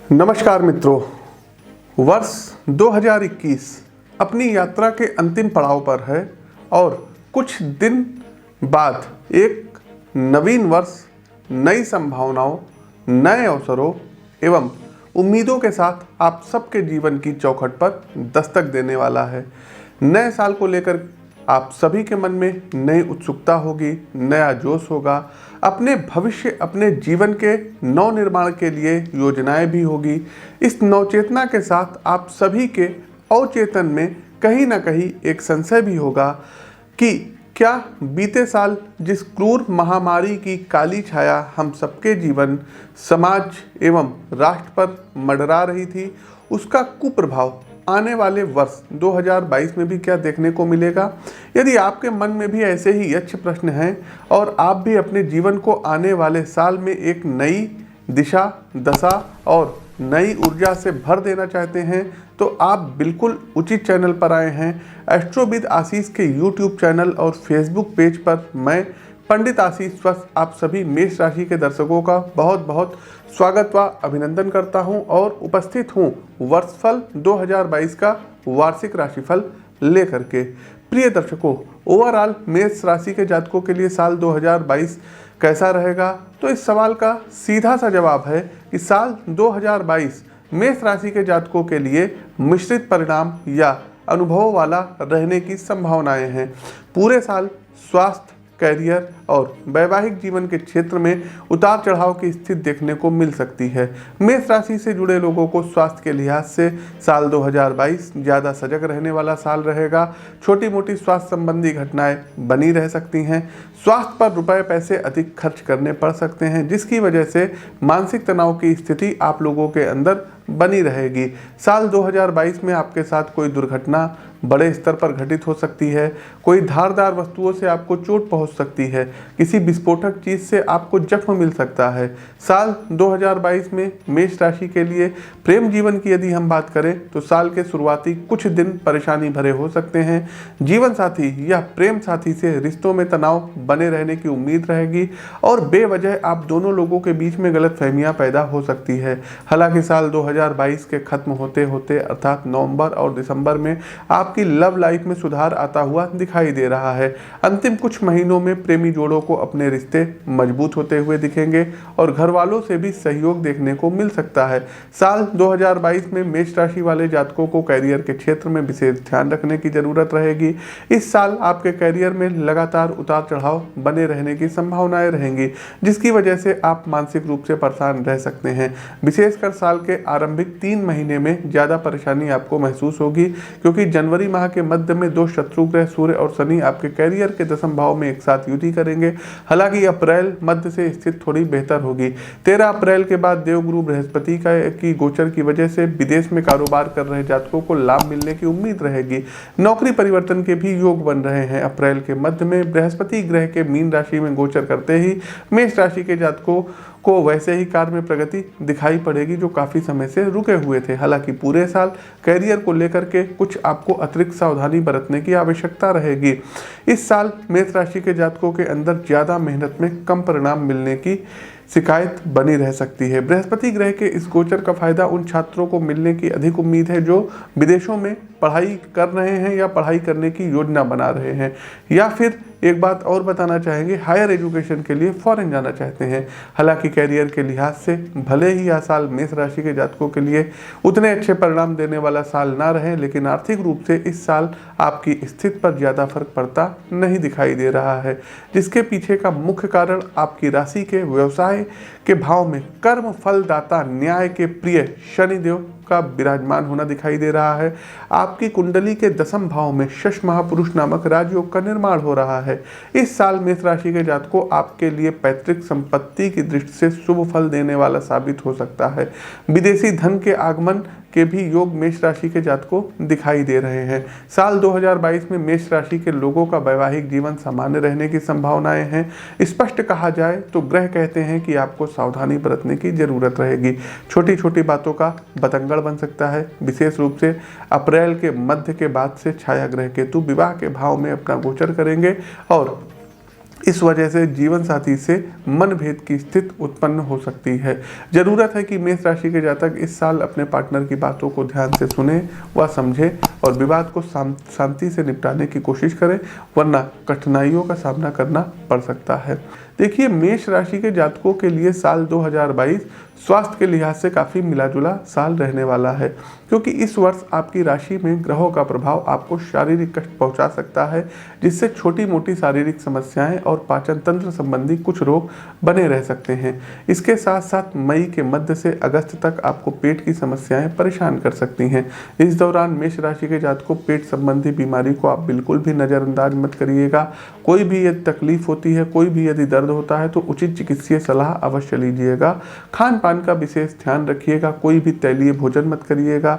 नमस्कार मित्रों, वर्ष 2021 अपनी यात्रा के अंतिम पड़ाव पर है और कुछ दिन बाद एक नवीन वर्ष नई संभावनाओं, नए अवसरों एवं उम्मीदों के साथ आप सबके जीवन की चौखट पर दस्तक देने वाला है। नए साल को लेकर आप सभी के मन में नई उत्सुकता होगी, नया जोश होगा, अपने भविष्य, अपने जीवन के नव निर्माण के लिए योजनाएं भी होगी। इस नवचेतना के साथ आप सभी के अवचेतन में कहीं ना कहीं एक संशय भी होगा कि क्या बीते साल जिस क्रूर महामारी की काली छाया हम सबके जीवन, समाज एवं राष्ट्र पर मंडरा रही थी, उसका कुप्रभाव आने वाले वर्ष 2022 में भी क्या देखने को मिलेगा? यदि आपके मन में भी ऐसे ही यक्ष प्रश्न हैं और आप भी अपने जीवन को आने वाले साल में एक नई दिशा, दशा और नई ऊर्जा से भर देना चाहते हैं, तो आप बिल्कुल उचित चैनल पर आए हैं। एस्ट्रोविद आशीष के यूट्यूब चैनल और फेसबुक पेज पर मैं पंडित आशीष स्वस्थ आप सभी मेष राशि के दर्शकों का बहुत बहुत स्वागत व अभिनंदन करता हूं और उपस्थित हूं वर्षफल 2022 का वार्षिक राशिफल लेकर के। प्रिय दर्शकों, ओवरऑल मेष राशि के जातकों के लिए साल 2022 कैसा रहेगा? तो इस सवाल का सीधा सा जवाब है कि साल 2022 मेष राशि के जातकों के लिए मिश्रित परिणाम या अनुभव वाला रहने की संभावनाएं हैं। पूरे साल स्वास्थ्य, कैरियर और वैवाहिक जीवन के क्षेत्र में उतार चढ़ाव की स्थिति देखने को मिल सकती है। मेष राशि से जुड़े लोगों को स्वास्थ्य के लिहाज से साल 2022 ज़्यादा सजग रहने वाला साल रहेगा। छोटी मोटी स्वास्थ्य संबंधी घटनाएं बनी रह सकती हैं। स्वास्थ्य पर रुपए पैसे अधिक खर्च करने पड़ सकते हैं, जिसकी वजह से मानसिक तनाव की स्थिति आप लोगों के अंदर बनी रहेगी। साल 2022 में आपके साथ कोई दुर्घटना बड़े स्तर पर घटित हो सकती है। कोई धारदार वस्तुओं से आपको चोट पहुंच सकती है। किसी विस्फोटक चीज से आपको जख्म मिल सकता है। साल 2022 में मेष राशि के लिए प्रेम जीवन की यदि हम बात करें तो साल के शुरुआती कुछ दिन परेशानी भरे हो सकते हैं। जीवन साथी या प्रेम साथी से रिश्तों में तनाव बने रहने की उम्मीद रहेगी और बेवजह आप दोनों लोगों के बीच में गलतफहमियां पैदा हो सकती है। हालांकि साल 2022 के खत्म होते होते अर्थात नवंबर और दिसंबर में आपकी लव लाइफ में सुधार आता हुआ दिखाई दे रहा है। अंतिम कुछ महीनों में प्रेमी जोड़ों को अपने रिश्ते मजबूत होते हुए दिखेंगे और घर वालों से भी सहयोग देखने को मिल सकता है। साल 2022 में मेष राशि वाले जातकों को कैरियर के क्षेत्र में विशेष ध्यान रखने की जरूरत रहेगी। इस साल आपके कैरियर में लगातार उतार चढ़ाव बने रहने की संभावनाएं रहेंगी, जिसकी वजह से आप मानसिक रूप से परेशान रह सकते हैं। विशेषकर साल के आरंभिक 3 महीने में ज्यादा परेशानी आपको महसूस होगी, क्योंकि जनवरी माह के मध्य में 2 शत्रु ग्रह सूर्य और शनि आपके कैरियर के दशम भाव में एक साथ युति करेंगे। हालांकि अप्रैल मध्य से स्थिति थोड़ी बेहतर होगी। 13 अप्रैल के बाद देवगुरु बृहस्पति की गोचर की वजह से विदेश में कारोबार कर रहे जातकों को लाभ मिलने की उम्मीद रहेगी। नौकरी परिवर्तन के भी योग बन रहे हैं। अप्रैल के मध्य में बृहस्पति ग्रह के मीन राशि में गोचर करते ही मेष राशि के जातकों को वैसे ही कार्य में प्रगति दिखाई पड़ेगी जो काफी समय से रुके हुए थे। हालांकि पूरे साल कैरियर को लेकर के कुछ आपको अतिरिक्त सावधानी बरतने की आवश्यकता रहेगी। इस साल मेष राशि के जातकों के अंदर ज्यादा मेहनत में कम परिणाम मिलने की शिकायत बनी रह सकती है। बृहस्पति ग्रह के इस गोचर का फायदा उन छात्रों को मिलने की अधिक उम्मीद है जो विदेशों में पढ़ाई कर रहे हैं या पढ़ाई करने की योजना बना रहे हैं, या फिर एक बात और बताना चाहेंगे, हायर एजुकेशन के लिए फॉरेन जाना चाहते हैं। हालांकि कैरियर के लिहाज से भले ही यह साल मेष राशि के जातकों के लिए उतने अच्छे परिणाम देने वाला साल ना रहे, लेकिन आर्थिक रूप से इस साल आपकी स्थिति पर ज़्यादा फर्क पड़ता नहीं दिखाई दे रहा है, जिसके पीछे का मुख्य कारण आपकी राशि के व्यवसाय के भाव में कर्म फलदाता न्याय के प्रिय शनिदेव का विराजमान होना दिखाई दे रहा है। आपकी कुंडली के दशम भाव में शश महापुरुष नामक राजयोग का निर्माण हो रहा है। इस साल मेष राशि के जातकों आपके लिए पैतृक संपत्ति की दृष्टि से शुभ फल देने वाला साबित हो सकता है। विदेशी धन के आगमन के भी योग मेष राशि के जातकों दिखाई दे रहे हैं। साल 2022 में मेष राशि के लोगों का वैवाहिक जीवन सामान्य रहने की संभावनाएं हैं। स्पष्ट कहा जाए तो ग्रह कहते हैं कि आपको सावधानी बरतने की जरूरत रहेगी। छोटी छोटी बातों का बतंगड़ बन सकता है। विशेष रूप से अप्रैल के मध्य के बाद से छाया ग्रह केतु विवाह के भाव में अपना गोचर करेंगे और इस वजह से जीवन साथी से मनभेद की स्थिति उत्पन्न हो सकती है। जरूरत है कि मेष राशि के जातक इस साल अपने पार्टनर की बातों को ध्यान से सुने व समझे और विवाद को शांति से निपटाने की कोशिश करें, वरना कठिनाइयों का सामना करना पड़ सकता है। देखिए, मेष राशि के जातकों के लिए साल 2022 स्वास्थ्य के लिहाज से काफ़ी मिला-जुला साल रहने वाला है, क्योंकि इस वर्ष आपकी राशि में ग्रहों का प्रभाव आपको शारीरिक कष्ट पहुंचा सकता है, जिससे छोटी मोटी शारीरिक समस्याएं और पाचन तंत्र संबंधी कुछ रोग बने रह सकते हैं। इसके साथ साथ मई के मध्य से अगस्त तक आपको पेट की समस्याएं परेशान कर सकती हैं। इस दौरान मेष राशि के जातकों पेट संबंधी बीमारी को आप बिल्कुल भी नज़रअंदाज मत करिएगा। कोई भी यदि तकलीफ होती है, कोई भी यदि दर्द होता है तो उचित चिकित्सीय सलाह अवश्य लीजिएगा। खान पान का विशेष ध्यान रखिएगा। कोई भी तैलीय भोजन मत करिएगा।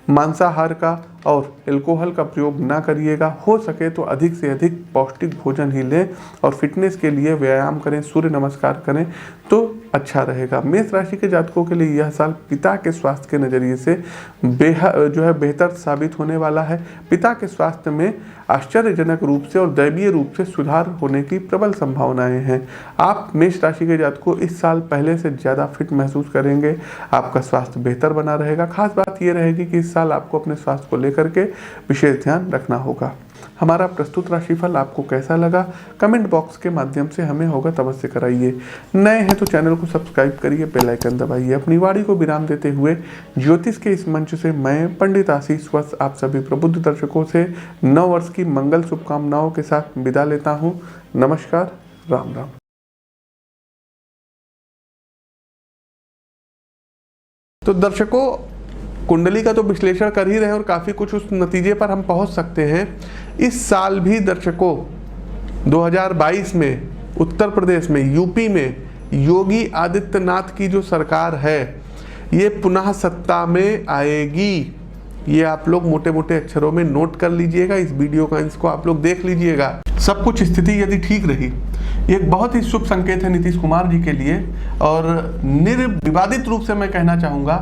मांसाहार का और अल्कोहल का प्रयोग ना करिएगा। हो सके तो अधिक से अधिक पौष्टिक भोजन ही लें और फिटनेस के लिए व्यायाम करें, सूर्य नमस्कार करें तो अच्छा रहेगा। मेष राशि के जातकों के लिए यह साल पिता के स्वास्थ्य के नज़रिए से बेहतर साबित होने वाला है। पिता के स्वास्थ्य में आश्चर्यजनक रूप से और दैवीय रूप से सुधार होने की प्रबल संभावनाएं हैं। आप मेष राशि के जातकों इस साल पहले से ज़्यादा फिट महसूस करेंगे। आपका स्वास्थ्य बेहतर बना रहेगा। खास बात यह रहेगी कि इस साल आपको अपने स्वास्थ्य को लेकर के विशेष ध्यान रखना होगा। हमारा प्रस्तुत राशिफल आपको कैसा लगा, कमेंट बॉक्स के माध्यम से हमें अवगत अवश्य कराइए। नए हैं तो चैनल को सब्सक्राइब करिए, बेल आइकन दबाइए। अपनी वाणी को विराम देते हुए ज्योतिष के इस मंच से मैं पंडित आशीष वत्स आप सभी प्रबुद्ध दर्शकों से नव वर्ष की मंगल शुभकामनाओं के साथ विदा लेता हूँ। नमस्कार, राम राम। तो दर्शकों, कुंडली का तो विश्लेषण कर ही रहे हैं और काफ़ी कुछ उस नतीजे पर हम पहुंच सकते हैं। इस साल भी दर्शकों 2022 में उत्तर प्रदेश में, यूपी में योगी आदित्यनाथ की जो सरकार है ये पुनः सत्ता में आएगी। ये आप लोग मोटे मोटे अक्षरों में नोट कर लीजिएगा। इस वीडियो का इसको आप लोग देख लीजिएगा। सब कुछ स्थिति यदि ठीक रही, एक बहुत ही शुभ संकेत है नीतीश कुमार जी के लिए। और निर्विवादित रूप से मैं कहना चाहूँगा,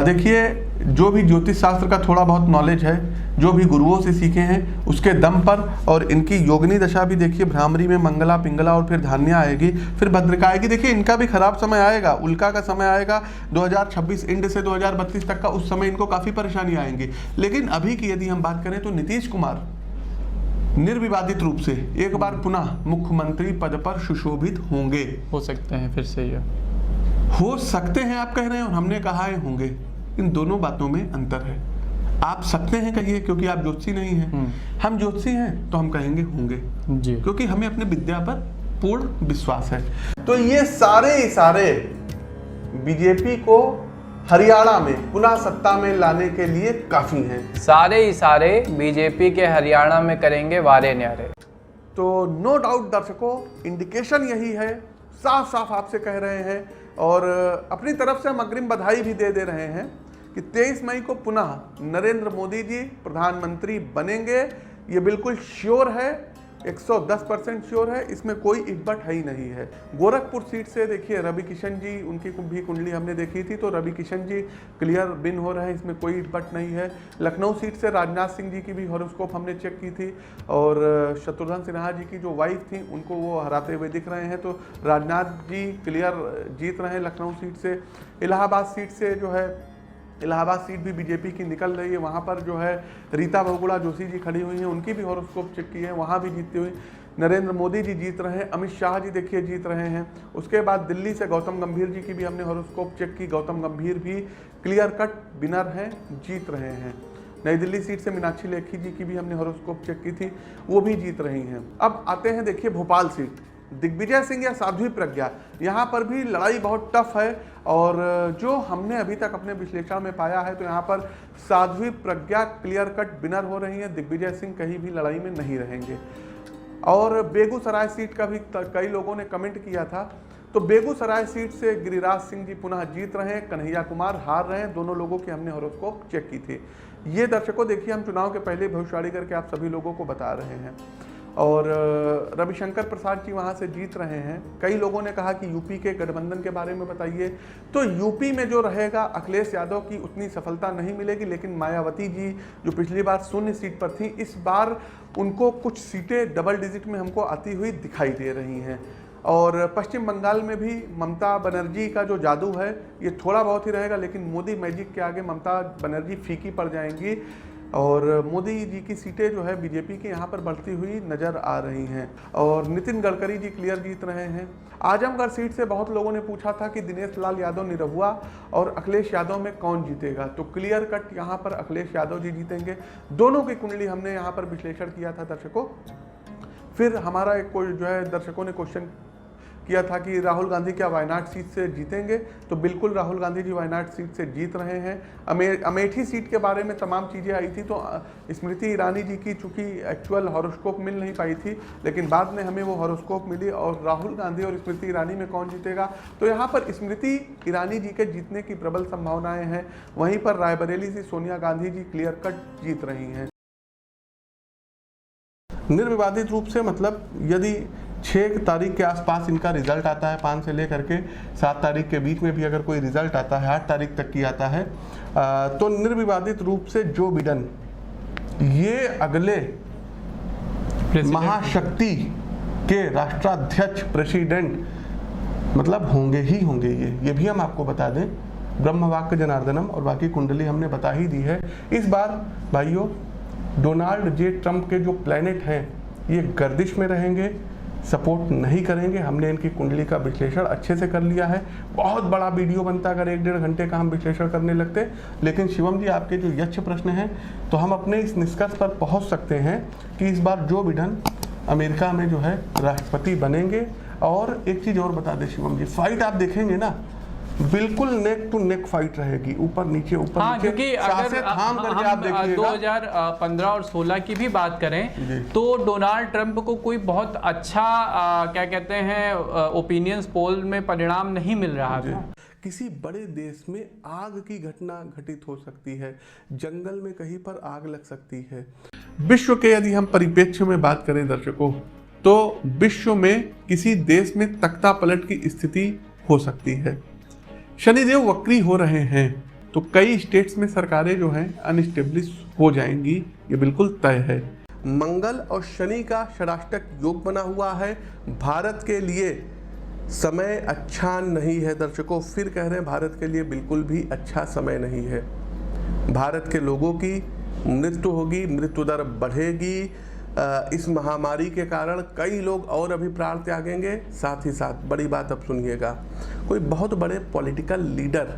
देखिए, जो भी ज्योतिष शास्त्र का थोड़ा बहुत नॉलेज है, जो भी गुरुओं से सीखे हैं उसके दम पर, और इनकी योगिनी दशा भी देखिए, भ्रामरी में मंगला पिंगला और फिर धान्या आएगी, फिर भद्रिका आएगी। देखिए, इनका भी खराब समय आएगा, उल्का का समय आएगा 2026 इंड से 2032 तक का। उस समय इनको काफ़ी परेशानी आएंगी। लेकिन अभी की यदि हम बात करें तो नीतीश कुमार निर्विवादित रूप से एक बार पुनः मुख्यमंत्री पद पर सुशोभित होंगे। हो सकते हैं, फिर से ये हो सकते हैं आप कह रहे हैं और हमने कहा है होंगे। इन दोनों बातों में अंतर है। आप सकते हैं कहिए क्योंकि आप ज्योतिषी नहीं हैं, हम ज्योतिषी हैं तो हम कहेंगे होंगे जी, क्योंकि हमें अपने विद्या पर पूर्ण विश्वास है। तो ये सारे बीजेपी को हरियाणा में पुनः सत्ता में लाने के लिए काफी हैं। सारे बीजेपी के हरियाणा में करेंगे वारे न्यारे। तो नो डाउट दर्शकों, इंडिकेशन यही है, साफ साफ आपसे कह रहे हैं और अपनी तरफ से हम अग्रिम बधाई भी दे रहे हैं कि 23 मई को पुनः नरेंद्र मोदी जी प्रधानमंत्री बनेंगे। ये बिल्कुल श्योर है, 110% श्योर है, इसमें कोई इब्बट है ही नहीं है। गोरखपुर सीट से देखिए रवि किशन जी, उनकी भी कुंडली हमने देखी थी तो रवि किशन जी क्लियर विन हो रहे हैं, इसमें कोई इब्बट नहीं है। लखनऊ सीट से राजनाथ सिंह जी की भी हॉरोस्कोप हमने चेक की थी और शत्रुघ्न सिन्हा जी की जो वाइफ थी उनको वो हराते हुए दिख रहे हैं, तो राजनाथ जी क्लियर जीत रहे हैं लखनऊ सीट से। इलाहाबाद सीट से जो है, इलाहाबाद सीट भी बीजेपी की निकल रही है, वहाँ पर जो है रीता बहुगुणा जोशी जी खड़ी हुई हैं, उनकी भी हॉरोस्कोप चेक की है, वहाँ भी जीतती हुई। नरेंद्र मोदी जी जीत रहे हैं, अमित शाह जी देखिए जीत रहे हैं। उसके बाद दिल्ली से गौतम गंभीर जी की भी हमने हॉरोस्कोप चेक की, गौतम गंभीर भी क्लियर कट विनर हैं, जीत रहे हैं। नई दिल्ली सीट से मीनाक्षी लेखी जी की भी हमने हॉरोस्कोप चेक की थी, वो भी जीत रही हैं। अब आते हैं देखिए भोपाल सीट, दिग्विजय सिंह या साध्वी प्रज्ञा, यहाँ पर भी लड़ाई बहुत टफ है और जो हमने अभी तक अपने विश्लेषण में पाया है तो यहाँ पर Sadhvi Pragya clear cut winner हो रही है, दिग्विजय सिंह कहीं भी लड़ाई में नहीं रहेंगे। और बेगूसराय सीट का भी कई लोगों ने कमेंट किया था, तो बेगूसराय सीट से गिरिराज सिंह जी पुनः जीत रहे हैं, कन्हैया कुमार हार रहे हैं। दोनों लोगों की हमने हॉरोस्कोप चेक की थी। ये दर्शकों देखिए, हम चुनाव के पहले भविष्यवाणी करके आप सभी लोगों को बता रहे हैं। और रविशंकर प्रसाद जी वहाँ से जीत रहे हैं। कई लोगों ने कहा कि यूपी के गठबंधन के बारे में बताइए, तो यूपी में जो रहेगा अखिलेश यादव की उतनी सफलता नहीं मिलेगी, लेकिन मायावती जी जो पिछली बार 0 सीट पर थी, इस बार उनको कुछ सीटें डबल डिजिट में हमको आती हुई दिखाई दे रही हैं। और पश्चिम बंगाल में भी ममता बनर्जी का जो जादू है ये थोड़ा बहुत ही रहेगा, लेकिन मोदी मैजिक के आगे ममता बनर्जी फीकी पड़ जाएंगी और मोदी जी की सीटें जो है बीजेपी के यहाँ पर बढ़ती हुई नज़र आ रही हैं। और नितिन गडकरी जी क्लियर जीत रहे हैं। आजमगढ़ सीट से बहुत लोगों ने पूछा था कि दिनेश लाल यादव निरहुआ और अखिलेश यादव में कौन जीतेगा, तो क्लियर कट यहाँ पर अखिलेश यादव जी जीतेंगे। दोनों की कुंडली हमने यहाँ पर विश्लेषण किया था दर्शकों। फिर हमारा एक कोई जो है दर्शकों ने क्वेश्चन किया था कि राहुल गांधी क्या वायनाड सीट से जीतेंगे, तो बिल्कुल राहुल गांधी जी वायनाड सीट से जीत रहे हैं। अमेठी सीट के बारे में तमाम चीज़ें आई थी, तो स्मृति ईरानी जी की चूँकि एक्चुअल हॉरोस्कोप मिल नहीं पाई थी, लेकिन बाद में हमें वो हॉरोस्कोप मिली। और राहुल गांधी और स्मृति ईरानी में कौन जीतेगा, तो यहाँ पर स्मृति ईरानी जी के जीतने की प्रबल संभावनाएँ हैं। वहीं पर रायबरेली से सोनिया गांधी जी क्लियर कट जीत रही हैं निर्विवादित रूप से। मतलब यदि 6 तारीख के आसपास इनका रिजल्ट आता है, 5 से लेकर के 7 तारीख के बीच में भी अगर कोई रिजल्ट आता है, 8 तारीख तक की आता है, तो निर्विवादित रूप से जो बिडेन ये अगले महाशक्ति के राष्ट्राध्यक्ष प्रेसिडेंट मतलब होंगे ही होंगे। ये भी हम आपको बता दें, ब्रह्मवाक्य जनार्दनम और बाकी कुंडली हमने बता ही दी है। इस बार भाइयों डोनाल्ड जे ट्रंप के जो प्लैनेट हैं ये गर्दिश में रहेंगे, सपोर्ट नहीं करेंगे। हमने इनकी कुंडली का विश्लेषण अच्छे से कर लिया है। बहुत बड़ा वीडियो बनता अगर 1-1.5 घंटे का हम विश्लेषण करने लगते, लेकिन शिवम जी आपके जो यक्ष प्रश्न हैं, तो हम अपने इस निष्कर्ष पर पहुंच सकते हैं कि इस बार जो बिडेन अमेरिका में जो है राष्ट्रपति बनेंगे। और एक चीज़ और बता दें शिवम जी, फाइट आप देखेंगे ना बिल्कुल नेक टू नेक फाइट रहेगी, ऊपर नीचे ऊपर नीचे, क्योंकि अगर थाम करके आप देखिएगा। 2015 और 16 की भी बात करें तो डोनाल्ड ट्रंप को कोई बहुत अच्छा क्या कहते हैं ओपिनियंस पोल में परिणाम नहीं मिल रहा था। किसी बड़े देश में आग की घटना घटित हो सकती है, जंगल में कहीं पर आग लग सकती है। विश्व के यदि हम परिप्रेक्ष्य में बात करें दर्शकों, तो विश्व में किसी देश में तख्ता पलट की स्थिति हो सकती है। शनिदेव वक्री हो रहे हैं, तो कई स्टेट्स में सरकारें जो हैं अनस्टेब्लिश हो जाएंगी, ये बिल्कुल तय है। मंगल और शनि का षडाष्टक योग बना हुआ है। भारत के लिए समय अच्छा नहीं है दर्शकों, फिर कह रहे हैं भारत के लिए बिल्कुल भी अच्छा समय नहीं है। भारत के लोगों की मृत्यु होगी, मृत्यु दर बढ़ेगी। इस महामारी के कारण कई लोग और अभी प्राण त्यागेंगे। साथ ही साथ बड़ी बात अब सुनिएगा, कोई बहुत बड़े पॉलिटिकल लीडर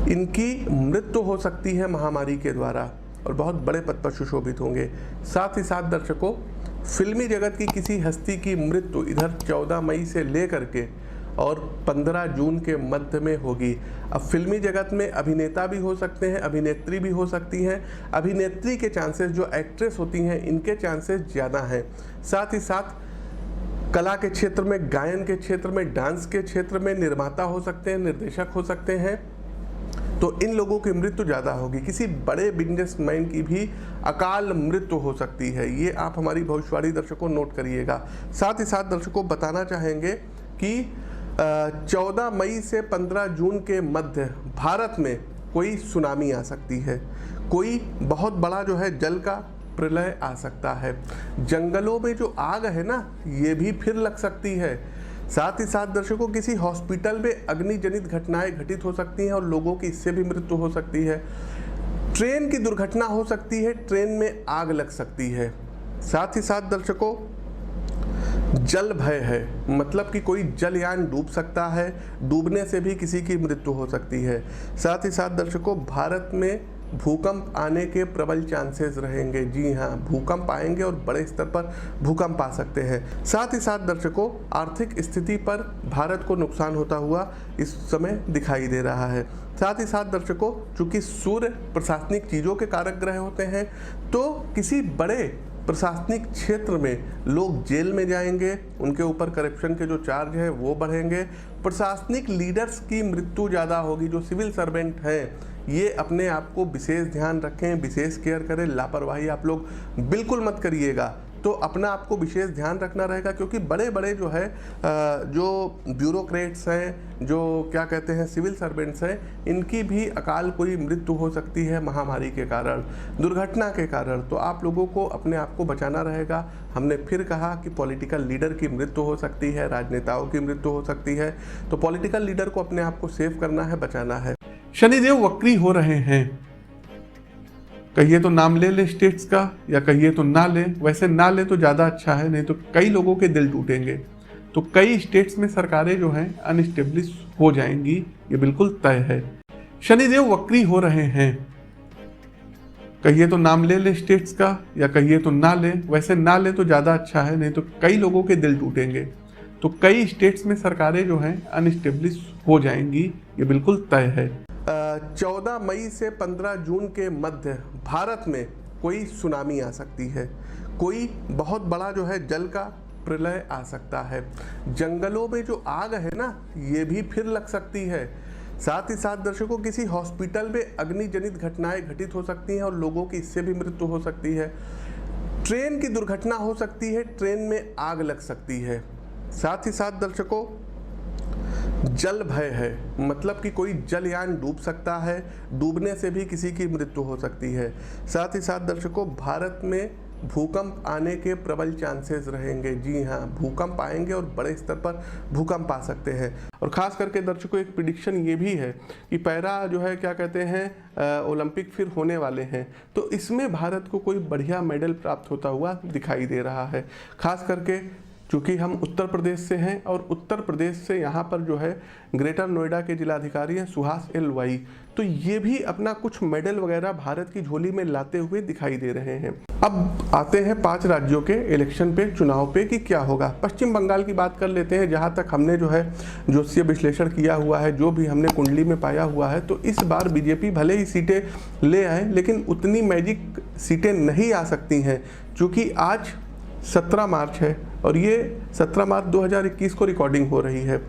इनकी मृत्यु हो सकती है महामारी के द्वारा और बहुत बड़े पद पर सुशोभित होंगे। साथ ही साथ दर्शकों फिल्मी जगत की किसी हस्ती की मृत्यु इधर 14 मई से लेकर के और 15 जून के मध्य में होगी। अब फिल्मी जगत में अभिनेता भी हो सकते हैं, अभिनेत्री भी हो सकती हैं। अभिनेत्री के चांसेस, जो एक्ट्रेस होती हैं, इनके चांसेस ज़्यादा हैं। साथ ही साथ कला के क्षेत्र में, गायन के क्षेत्र में, डांस के क्षेत्र में निर्माता हो सकते हैं, निर्देशक हो सकते हैं, तो इन लोगों की मृत्यु ज़्यादा होगी। किसी बड़े बिजनेसमैन की भी अकाल मृत्यु हो सकती है। ये आप हमारी भविष्यवाणी दर्शकों नोट करिएगा। साथ ही साथ दर्शकों बताना चाहेंगे कि 14 मई से 15 जून के मध्य भारत में कोई सुनामी आ सकती है, कोई बहुत बड़ा जो है जल का प्रलय आ सकता है। जंगलों में जो आग है ना, ये भी फिर लग सकती है। साथ ही साथ दर्शकों किसी हॉस्पिटल में अग्निजनित घटनाएं घटित हो सकती हैं और लोगों की इससे भी मृत्यु हो सकती है। ट्रेन की दुर्घटना हो सकती है, ट्रेन में आग लग सकती है। साथ ही साथ दर्शकों जल भय है, मतलब कि कोई जलयान डूब सकता है, डूबने से भी किसी की मृत्यु हो सकती है। साथ ही साथ दर्शकों भारत में भूकंप आने के प्रबल चांसेस रहेंगे। जी हाँ, भूकंप आएंगे और बड़े स्तर पर भूकंप आ सकते हैं। साथ ही साथ दर्शकों आर्थिक स्थिति पर भारत को नुकसान होता हुआ इस समय दिखाई दे रहा है। साथ ही साथ दर्शकों चूँकि सूर्य प्रशासनिक चीज़ों के कारक ग्रह होते हैं, तो किसी बड़े प्रशासनिक क्षेत्र में लोग जेल में जाएंगे, उनके ऊपर करप्शन के जो चार्ज है वो बढ़ेंगे। प्रशासनिक लीडर्स की मृत्यु ज़्यादा होगी। जो सिविल सर्वेंट हैं ये अपने आप को विशेष ध्यान रखें, विशेष केयर करें, लापरवाही आप लोग बिल्कुल मत करिएगा। तो तो अपना आपको विशेष ध्यान रखना रहेगा, क्योंकि बड़े बड़े जो है जो ब्यूरोक्रेट्स हैं, जो क्या कहते हैं सिविल सर्वेंट्स हैं, इनकी भी अकाल कोई मृत्यु हो सकती है महामारी के कारण, दुर्घटना के कारण। तो आप लोगों को अपने आप को बचाना रहेगा। हमने फिर कहा कि पॉलिटिकल लीडर की मृत्यु हो सकती है, राजनेताओं की मृत्यु हो सकती है, तो पॉलिटिकल लीडर को अपने आप को सेव करना है, बचाना है। शनिदेव वक्री हो रहे हैं, कहिए तो नाम ले स्टेट्स का या कहिए तो ना ले, वैसे ना ले तो ज़्यादा अच्छा है, नहीं तो कई लोगों के दिल टूटेंगे। तो कई स्टेट्स में सरकारें जो हैं अनस्टेब्लिश हो जाएंगी, ये बिल्कुल तय है। शनिदेव वक्री हो रहे हैं, कहिए तो नाम ले स्टेट्स का या कहिए तो ना ले, वैसे ना ले तो ज़्यादा अच्छा है, नहीं तो कई लोगों के दिल टूटेंगे। तो कई स्टेट्स में सरकारें जो हैं अनस्टेब्लिश हो जाएंगी, ये बिल्कुल तय है। 14 मई से 15 जून के मध्य भारत में कोई सुनामी आ सकती है, कोई बहुत बड़ा जो है जल का प्रलय आ सकता है, जंगलों में जो आग है ना ये भी फिर लग सकती है। साथ ही साथ दर्शकों किसी हॉस्पिटल में अग्निजनित घटनाएं घटित हो सकती हैं और लोगों की इससे भी मृत्यु हो सकती है। ट्रेन की दुर्घटना हो सकती है, ट्रेन में आग लग सकती है। साथ ही साथ दर्शकों जल भय है, मतलब कि कोई जलयान डूब सकता है, डूबने से भी किसी की मृत्यु हो सकती है। साथ ही साथ दर्शकों भारत में भूकंप आने के प्रबल चांसेस रहेंगे। जी हाँ, भूकंप आएंगे और बड़े स्तर पर भूकंप आ सकते हैं। और ख़ास करके दर्शकों एक प्रिडिक्शन ये भी है कि पैरा जो है क्या कहते हैं ओलंपिक फिर होने वाले हैं, तो इसमें भारत को कोई बढ़िया मेडल प्राप्त होता हुआ दिखाई दे रहा है। खास करके चूँकि हम उत्तर प्रदेश से हैं और उत्तर प्रदेश से यहाँ पर जो है ग्रेटर नोएडा के जिलाधिकारी हैं सुहास एल वाई, तो ये भी अपना कुछ मेडल वगैरह भारत की झोली में लाते हुए दिखाई दे रहे हैं। अब आते हैं 5 राज्यों के इलेक्शन पे, चुनाव पे कि क्या होगा। पश्चिम बंगाल की बात कर लेते हैं, जहाँ तक हमने जो है ज्योतिषीय विश्लेषण किया हुआ है, जो भी हमने कुंडली में पाया हुआ है, तो इस बार बीजेपी भले ही सीटें ले आए लेकिन उतनी मैजिक सीटें नहीं आ सकती हैं, क्योंकि आज 17 मार्च है और ये 17 मार्च 2021 को रिकॉर्डिंग हो रही है।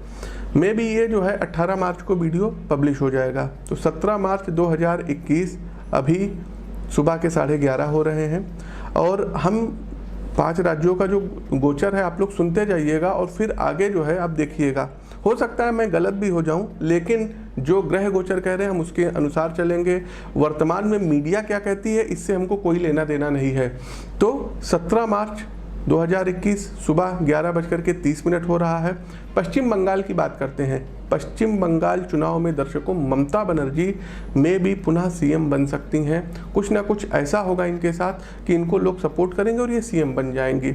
मे भी ये जो है 18 मार्च को वीडियो पब्लिश हो जाएगा। तो 17 मार्च 2021 अभी सुबह के 11:30 हो रहे हैं और हम 5 राज्यों का जो गोचर है आप लोग सुनते जाइएगा और फिर आगे जो है आप देखिएगा। हो सकता है मैं गलत भी हो जाऊं, लेकिन जो ग्रह गोचर कह रहे हैं हम उसके अनुसार चलेंगे। वर्तमान में मीडिया क्या कहती है इससे हमको कोई लेना देना नहीं है। तो 17 मार्च 2021 सुबह 11:30 हो रहा है। पश्चिम बंगाल की बात करते हैं। पश्चिम बंगाल चुनाव में दर्शकों ममता बनर्जी में भी पुनः सीएम बन सकती हैं। कुछ ना कुछ ऐसा होगा इनके साथ कि इनको लोग सपोर्ट करेंगे और ये सीएम बन जाएंगी।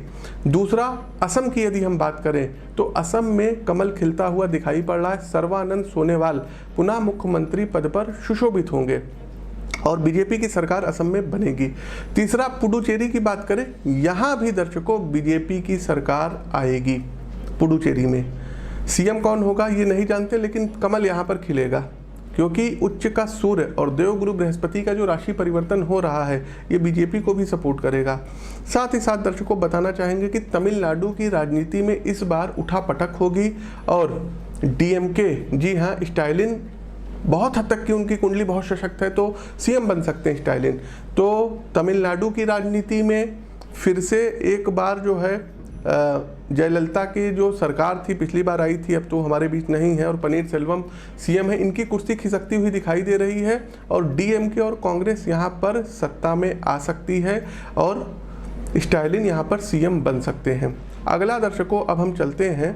दूसरा, असम की यदि हम बात करें तो असम में कमल खिलता हुआ दिखाई पड़ रहा है। सर्बानंद सोनोवाल पुनः मुख्यमंत्री पद पर सुशोभित होंगे और बीजेपी की सरकार असम में बनेगी। तीसरा, पुडुचेरी की बात करें, यहाँ भी दर्शकों बीजेपी की सरकार आएगी। पुडुचेरी में सीएम कौन होगा ये नहीं जानते, लेकिन कमल यहाँ पर खिलेगा, क्योंकि उच्च का सूर्य और देवगुरु बृहस्पति का जो राशि परिवर्तन हो रहा है ये बीजेपी को भी सपोर्ट करेगा। साथ ही साथ दर्शकों बताना चाहेंगे कि तमिलनाडु की राजनीति में इस बार उठापटक होगी और डीएमके, जी हाँ स्टालिन, बहुत हद तक की उनकी कुंडली बहुत सशक्त है तो सीएम बन सकते हैं स्टालिन। तो तमिलनाडु की राजनीति में फिर से एक बार जो है जयललिता की जो सरकार थी पिछली बार आई थी, अब तो हमारे बीच नहीं है और पनीर सेल्वम सीएम है, इनकी कुर्सी खिसकती हुई दिखाई दे रही है और डीएमके और कांग्रेस यहाँ पर सत्ता में आ सकती है और स्टालिन यहाँ पर सीएम बन सकते हैं। अगला दर्शकों अब हम चलते हैं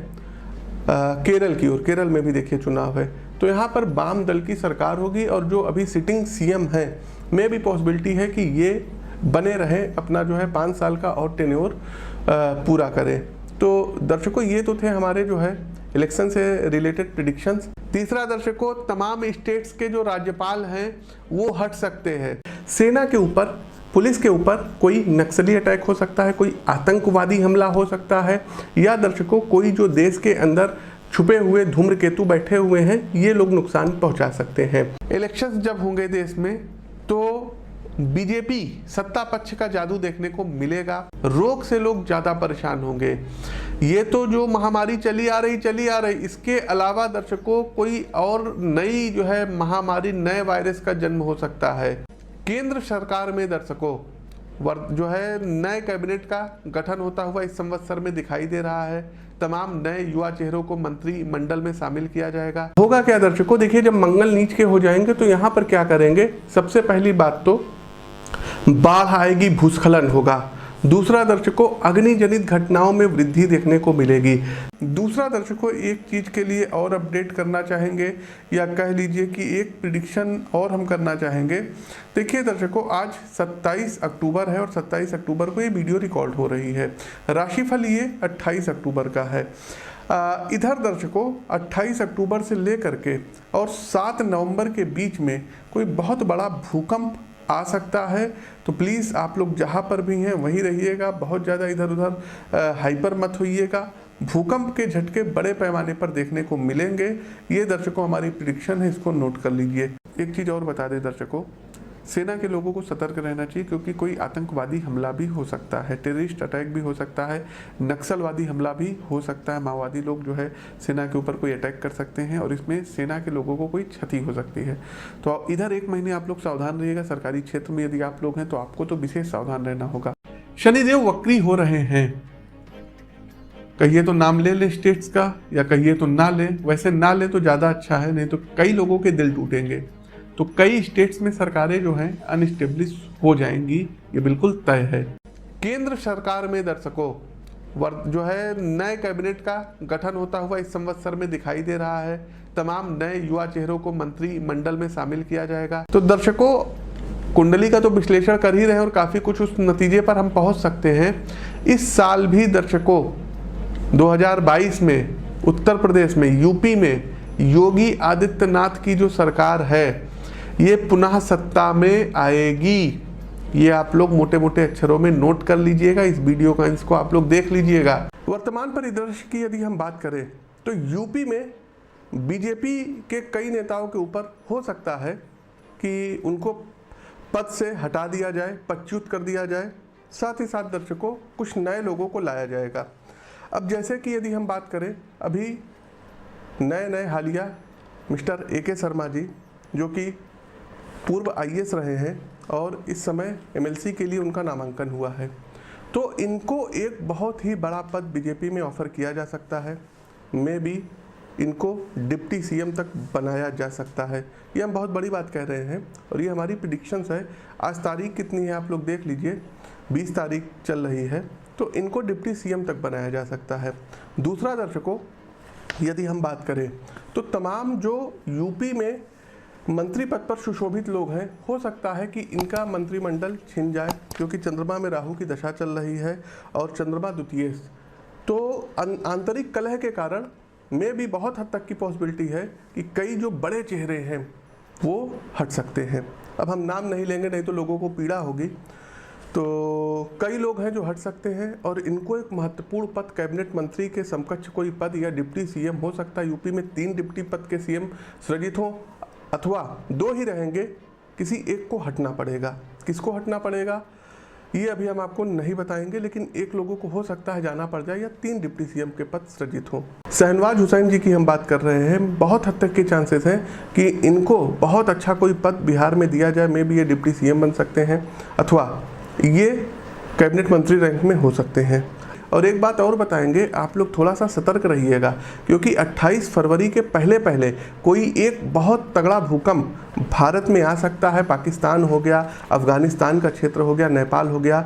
केरल की ओर। केरल में भी देखिए चुनाव है, तो यहाँ पर वाम दल की सरकार होगी और जो अभी सिटिंग सीएम है में भी पॉसिबिलिटी है कि ये बने रहे, अपना जो है 5 साल का और टेन्योर पूरा करें। तो दर्शकों ये तो थे हमारे जो है इलेक्शन से रिलेटेड प्रिडिक्शंस। तीसरा दर्शकों, तमाम स्टेट्स के जो राज्यपाल हैं वो हट सकते हैं। सेना के ऊपर, पुलिस के ऊपर कोई नक्सली अटैक हो सकता है, कोई आतंकवादी हमला हो सकता है, या दर्शकों कोई जो देश के अंदर छुपे हुए धूम्रकेतु बैठे हुए हैं ये लोग नुकसान पहुंचा सकते हैं। इलेक्शंस जब होंगे देश में तो बीजेपी सत्ता पक्ष का जादू देखने को मिलेगा, रोग से लोग ज़्यादा परेशान होंगे। ये तो जो महामारी चली आ रही, इसके अलावा दर्शकों कोई और नई जो है महामारी, नए वायरस का जन्म हो सकता है। केंद्र सरकार में दर्शकों जो है नए कैबिनेट का गठन होता हुआ इस संवत्सर में दिखाई दे रहा है। तमाम नए युवा चेहरों को मंत्रिमंडल में शामिल किया जाएगा। होगा क्या दर्शकों, देखिए जब मंगल नीच के हो जाएंगे तो यहाँ पर क्या करेंगे, सबसे पहली बात तो बाढ़ आएगी, भूस्खलन होगा। दूसरा दर्शकों, अग्निजनित घटनाओं में वृद्धि देखने को मिलेगी। दूसरा दर्शकों, एक चीज के लिए और अपडेट करना चाहेंगे या कह लीजिए कि एक प्रिडिक्शन और हम करना चाहेंगे। देखिए दर्शकों, आज 27 अक्टूबर है और 27 अक्टूबर को ये वीडियो रिकॉर्ड हो रही है। राशिफल ये 28 अक्टूबर का है। इधर दर्शकों 28 अक्टूबर से लेकर के और 7 नवंबर के बीच में कोई बहुत बड़ा भूकंप आ सकता है। तो प्लीज़ आप लोग जहाँ पर भी हैं वहीं रहिएगा, बहुत ज़्यादा इधर उधर हाइपर मत होइएगा। भूकंप के झटके बड़े पैमाने पर देखने को मिलेंगे। ये दर्शकों हमारी प्रिडिक्शन है, इसको नोट कर लीजिए। एक चीज़ और बता दें दर्शकों, सेना के लोगों को सतर्क रहना चाहिए क्योंकि कोई आतंकवादी हमला भी हो सकता है, टेररिस्ट अटैक भी हो सकता है, नक्सलवादी हमला भी हो सकता है। माओवादी लोग जो है सेना के ऊपर कोई अटैक कर सकते हैं और इसमें सेना के लोगों को कोई क्षति हो सकती है। तो इधर 1 महीने आप लोग सावधान रहिएगा। सरकारी क्षेत्र में यदि आप लोग हैं तो आपको तो विशेष सावधान रहना होगा। शनिदेव वक्री हो रहे हैं, कहिए तो नाम ले ले स्टेट्स का या कहिए तो ना ले। वैसे ना ले तो ज़्यादा अच्छा है, नहीं तो कई लोगों के दिल टूटेंगे। तो कई स्टेट्स में सरकारें जो हैं अनस्टेब्लिश हो जाएंगी, ये बिल्कुल तय है। केंद्र सरकार में दर्शकों जो है नए कैबिनेट का गठन होता हुआ इस संवत्सर में दिखाई दे रहा है। तमाम नए युवा चेहरों को मंत्रिमंडल में शामिल किया जाएगा। तो दर्शकों कुंडली का तो विश्लेषण कर ही रहे हैं और काफ़ी कुछ उस नतीजे पर हम पहुंच सकते हैं। इस साल भी दर्शकों 2022 में उत्तर प्रदेश में, यूपी में योगी आदित्यनाथ की जो सरकार है ये पुनः सत्ता में आएगी। ये आप लोग मोटे मोटे अक्षरों में नोट कर लीजिएगा। इस वीडियो का इसको आप लोग देख लीजिएगा। वर्तमान परिदृश्य की यदि हम बात करें तो यूपी में बीजेपी के कई नेताओं के ऊपर हो सकता है कि उनको पद से हटा दिया जाए, पदच्युत कर दिया जाए। साथ ही साथ दर्शकों कुछ नए लोगों को लाया जाएगा। अब जैसे कि यदि हम बात करें, अभी नए हालिया मिस्टर AK शर्मा जी जो कि पूर्व IAS रहे हैं और इस समय MLC के लिए उनका नामांकन हुआ है, तो इनको एक बहुत ही बड़ा पद बीजेपी में ऑफर किया जा सकता है। मे बी इनको डिप्टी CM तक बनाया जा सकता है। ये हम बहुत बड़ी बात कह रहे हैं और ये हमारी प्रिडिक्शंस है। आज तारीख कितनी है आप लोग देख लीजिए, 20 तारीख चल रही है। तो इनको डिप्टी CM तक बनाया जा सकता है। दूसरा दर्शकों यदि हम बात करें तो तमाम जो यूपी में मंत्री पद पर सुशोभित लोग हैं, हो सकता है कि इनका मंत्रिमंडल छिन जाए क्योंकि चंद्रमा में राहु की दशा चल रही है और चंद्रमा द्वितीय। तो आंतरिक कलह के कारण में भी बहुत हद तक की पॉसिबिलिटी है कि कई जो बड़े चेहरे हैं वो हट सकते हैं। अब हम नाम नहीं लेंगे, नहीं तो लोगों को पीड़ा होगी। तो कई लोग हैं जो हट सकते हैं और इनको एक महत्वपूर्ण पद, कैबिनेट मंत्री के समकक्ष कोई पद या डिप्टी CM हो सकता है। यूपी में 3 डिप्टी पद के CM सृजित हों अथवा 2 ही रहेंगे, किसी एक को हटना पड़ेगा। किसको हटना पड़ेगा ये अभी हम आपको नहीं बताएंगे, लेकिन एक लोगों को हो सकता है जाना पड़ जाए या 3 डिप्टी CM के पद सृजित हों। शहनवाज हुसैन जी की हम बात कर रहे हैं, बहुत हद तक के चांसेस हैं कि इनको बहुत अच्छा कोई पद बिहार में दिया जाए। मे बी ये डिप्टी CM बन सकते हैं अथवा ये कैबिनेट मंत्री रैंक में हो सकते हैं। और एक बात और बताएंगे, आप लोग थोड़ा सा सतर्क रहिएगा क्योंकि 28 फरवरी के पहले कोई एक बहुत तगड़ा भूकंप भारत में आ सकता है। पाकिस्तान हो गया, अफगानिस्तान का क्षेत्र हो गया, नेपाल हो गया,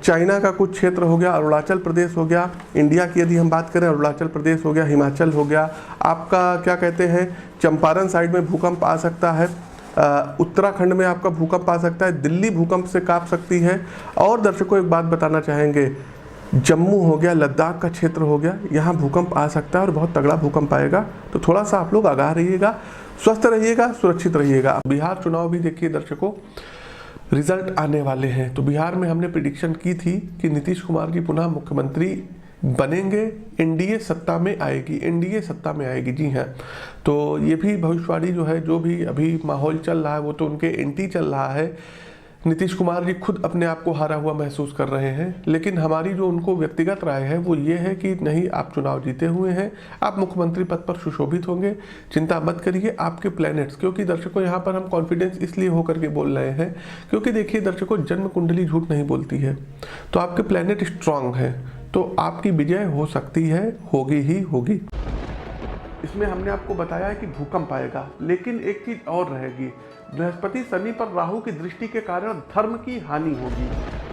चाइना का कुछ क्षेत्र हो गया, अरुणाचल प्रदेश हो गया। इंडिया की यदि हम बात करें, अरुणाचल प्रदेश हो गया, हिमाचल हो गया, आपका क्या कहते हैं चंपारण साइड में भूकंप आ सकता है, उत्तराखंड में आपका भूकंप आ सकता है, दिल्ली भूकंप से कांप सकती है। और दर्शकों एक बात बताना चाहेंगे, जम्मू हो गया, लद्दाख का क्षेत्र हो गया, यहाँ भूकंप आ सकता है और बहुत तगड़ा भूकंप आएगा। तो थोड़ा सा आप लोग आगाह रहिएगा, स्वस्थ रहिएगा, सुरक्षित रहिएगा। बिहार चुनाव भी देखिए दर्शकों, रिजल्ट आने वाले हैं। तो बिहार में हमने प्रिडिक्शन की थी कि नीतीश कुमार जी पुनः मुख्यमंत्री बनेंगे, NDA सत्ता में आएगी, NDA सत्ता में आएगी। जी हाँ, तो ये भी भविष्यवाणी जो है, जो भी अभी माहौल चल रहा है वो तो उनके एंटी चल रहा है। नीतीश कुमार जी खुद अपने आप को हारा हुआ महसूस कर रहे हैं, लेकिन हमारी जो उनको व्यक्तिगत राय है वो ये है कि नहीं, आप चुनाव जीते हुए हैं, आप मुख्यमंत्री पद पर सुशोभित होंगे, चिंता मत करिए। आपके प्लैनेट्स, क्योंकि दर्शकों यहाँ पर हम कॉन्फिडेंस इसलिए होकर के बोल रहे हैं क्योंकि देखिए दर्शकों, जन्म कुंडली झूठ नहीं बोलती है, तो आपके प्लैनेट स्ट्रांग है, तो आपकी विजय हो सकती है, होगी ही होगी। इसमें हमने आपको बताया है कि भूकंप आएगा, लेकिन एक चीज और रहेगी, बृहस्पति शनि पर राहु की दृष्टि के कारण धर्म की हानि होगी।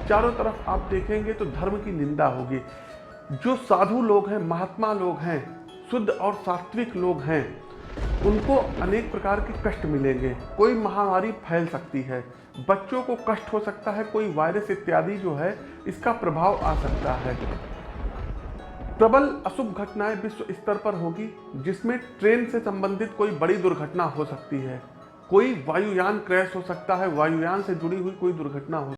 चारों तरफ आप देखेंगे तो धर्म की निंदा होगी। जो साधु लोग हैं, महात्मा लोग हैं, शुद्ध और सात्विक लोग हैं, उनको अनेक प्रकार के कष्ट मिलेंगे। कोई महामारी फैल सकती है, बच्चों को कष्ट हो सकता है, कोई वायरस इत्यादि जो है इसका प्रभाव आ सकता है। प्रबल अशुभ घटनाएं विश्व स्तर पर होगी, जिसमें ट्रेन से संबंधित कोई बड़ी दुर्घटना हो सकती है, कोई वायुयान क्रैश हो सकता है, वायुयान से जुड़ी हुई कोई दुर्घटना हो।